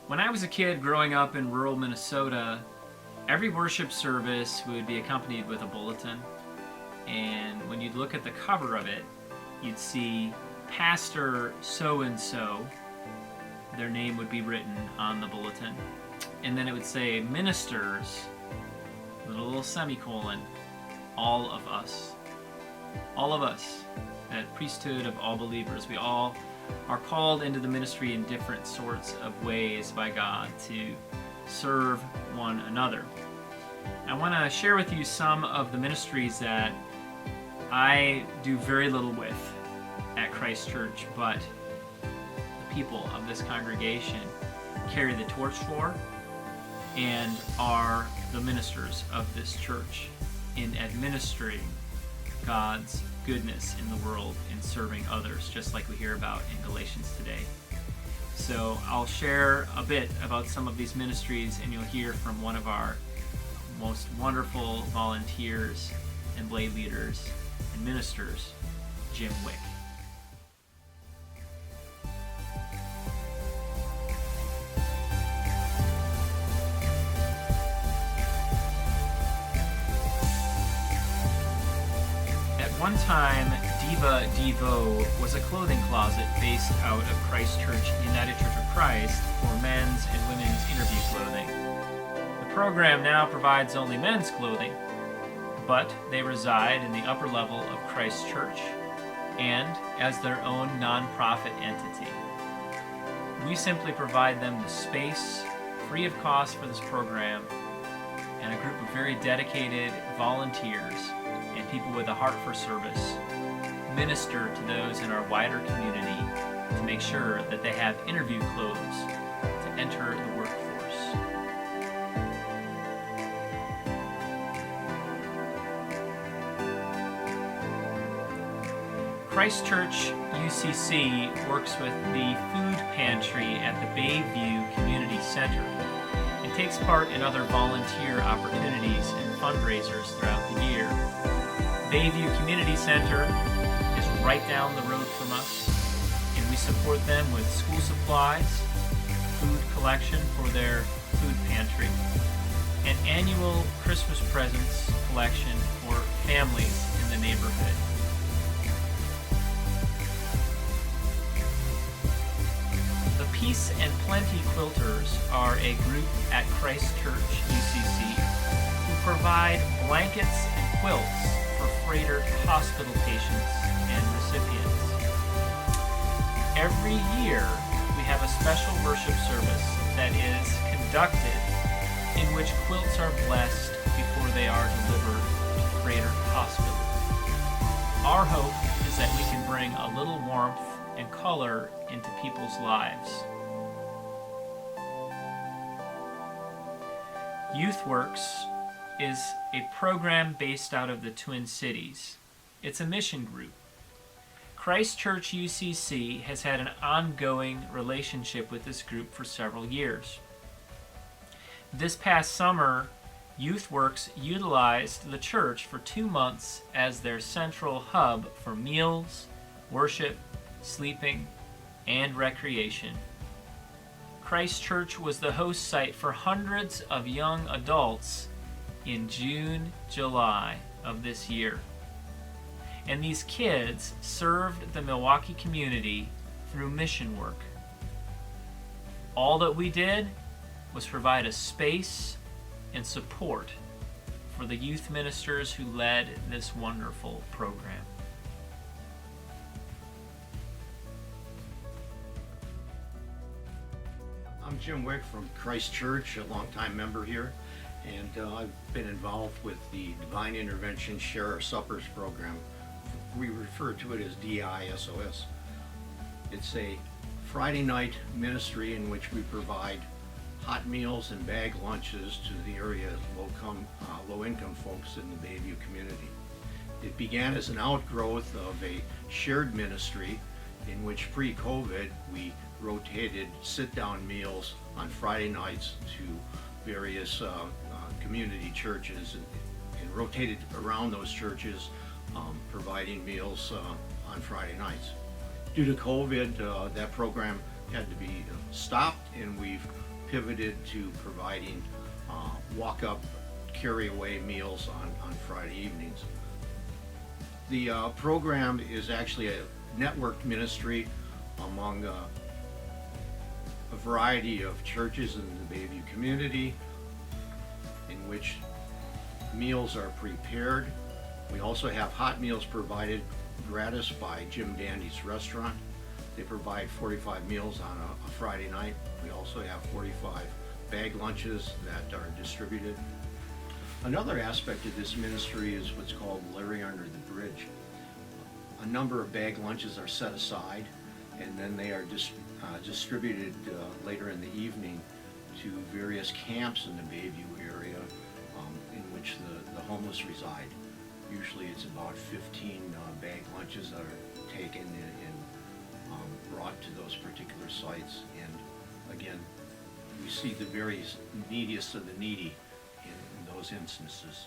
When I was a kid growing up in rural Minnesota, every worship service would be accompanied with a bulletin. And when you'd look at the cover of it, you'd see Pastor so-and-so. Their name would be written on the bulletin. And then it would say ministers, with a little semicolon, all of us. All of us, that priesthood of all believers. We all are called into the ministry in different sorts of ways by God to serve one another. I want to share with you some of the ministries that I do very little with at Christ Church, but the people of this congregation carry the torch for and are the ministers of this church in administering God's goodness in the world and serving others, just like we hear about in Galatians today. So I'll share a bit about some of these ministries, and you'll hear from one of our most wonderful volunteers and blade leaders and ministers, Jim Wick. One time, Diva Devo was a clothing closet based out of Christ Church, United Church of Christ, for men's and women's interview clothing. The program now provides only men's clothing, but they reside in the upper level of Christ Church and as their own nonprofit entity. We simply provide them the space, free of cost for this program, and a group of very dedicated volunteers and people with a heart for service minister to those in our wider community to make sure that they have interview clothes to enter the workforce. Christ Church UCC works with the food pantry at the Bayview Community Center and takes part in other volunteer opportunities and fundraisers throughout the year. Bayview Community Center is right down the road from us, and we support them with school supplies, food collection for their food pantry, and annual Christmas presents collection for families in the neighborhood. The Peace and Plenty Quilters are a group at Christ Church UCC who provide blankets and quilts for freighter hospital patients and recipients. Every year, we have a special worship service that is conducted in which quilts are blessed before they are delivered to freighter hospital. Our hope is that we can bring a little warmth and color into people's lives. YouthWorks is a program based out of the Twin Cities. It's a mission group. Christ Church UCC has had an ongoing relationship with this group for several years. This past summer, YouthWorks utilized the church for 2 months as their central hub for meals, worship, sleeping, and recreation. Christ Church was the host site for hundreds of young adults in June, July of this year. And these kids served the Milwaukee community through mission work. All that we did was provide a space and support for the youth ministers who led this wonderful program. I'm Jim Wick from Christ Church, a longtime member here, and I've been involved with the Divine Intervention Share Our Suppers program. We refer to it as DISOS. It's a Friday night ministry in which we provide hot meals and bag lunches to the area's low-income folks in the Bayview community. It began as an outgrowth of a shared ministry in which pre-COVID we rotated sit-down meals on Friday nights to various community churches and rotated around those churches providing meals on Friday nights. Due to COVID, that program had to be stopped, and we've pivoted to providing walk-up, carry-away meals on Friday evenings. The program is actually a networked ministry among a variety of churches in the Bayview community, in which meals are prepared. We also have hot meals provided gratis by Jim Dandy's restaurant. They provide 45 meals on a Friday night. We also have 45 bag lunches that are distributed. Another aspect of this ministry is what's called Larry Under the Bridge. A number of bag lunches are set aside, and then they are distributed later in the evening to various camps in the Bayview area in which the homeless reside. Usually it's about 15 bag lunches that are taken and brought to those particular sites. And again, we see the very neediest of the needy in those instances.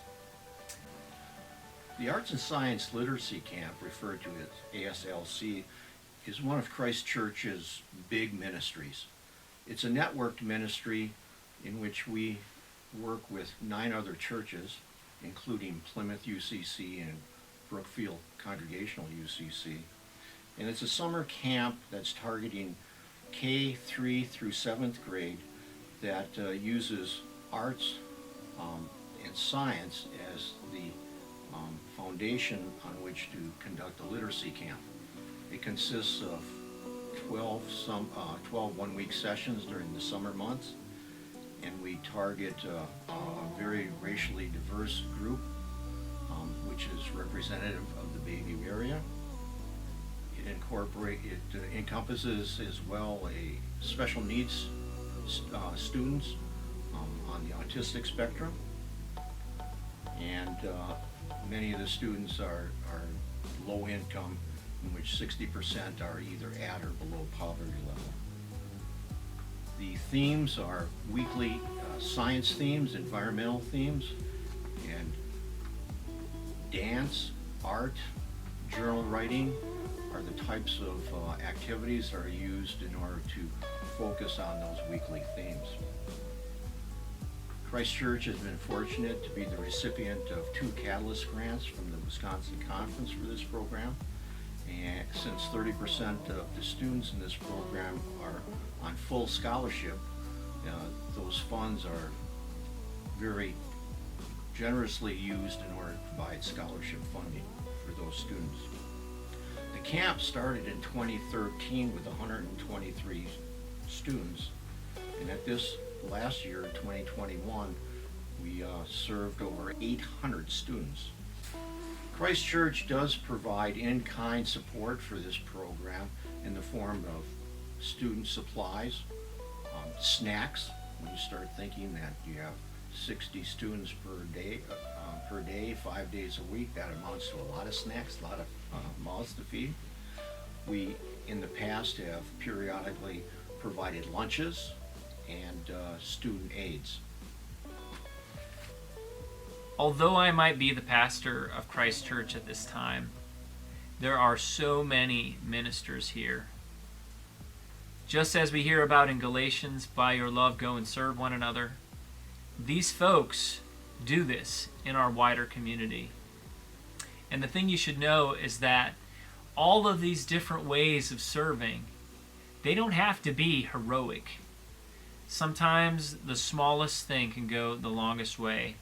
The Arts and Science Literacy Camp, referred to as ASLC, is one of Christ Church's big ministries. It's a networked ministry in which we work with 9 other churches, including Plymouth UCC and Brookfield Congregational UCC. And it's a summer camp that's targeting K3 through 7th grade that uses arts and science as the foundation on which to conduct a literacy camp. It consists of 12 one-week sessions during the summer months, and we target a very racially diverse group, which is representative of the Bayview area. It encompasses as well a special needs students on the autistic spectrum, and many of the students are low income, in which 60% are either at or below poverty level. The themes are weekly science themes, environmental themes, and dance, art, journal writing are the types of activities that are used in order to focus on those weekly themes. Christ Church has been fortunate to be the recipient of 2 Catalyst grants from the Wisconsin Conference for this program. And since 30% of the students in this program are on full scholarship, those funds are very generously used in order to provide scholarship funding for those students. The camp started in 2013 with 123 students, and at this last year, 2021, we served over 800 students. Christ Church does provide in-kind support for this program in the form of student supplies, snacks. When you start thinking that you have 60 students per day, 5 days a week, that amounts to a lot of snacks, a lot of mouths to feed. We, in the past, have periodically provided lunches and student aids. Although I might be the pastor of Christ Church at this time, there are so many ministers here. Just as we hear about in Galatians, by your love go and serve one another, these folks do this in our wider community. And the thing you should know is that all of these different ways of serving, they don't have to be heroic. Sometimes the smallest thing can go the longest way.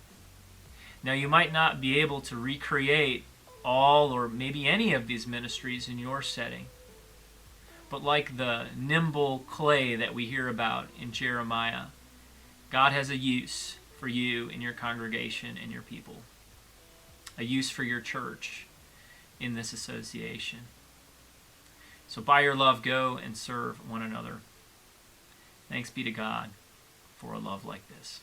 Now, you might not be able to recreate all or maybe any of these ministries in your setting. But like the nimble clay that we hear about in Jeremiah, God has a use for you in your congregation and your people. A use for your church in this association. So by your love, go and serve one another. Thanks be to God for a love like this.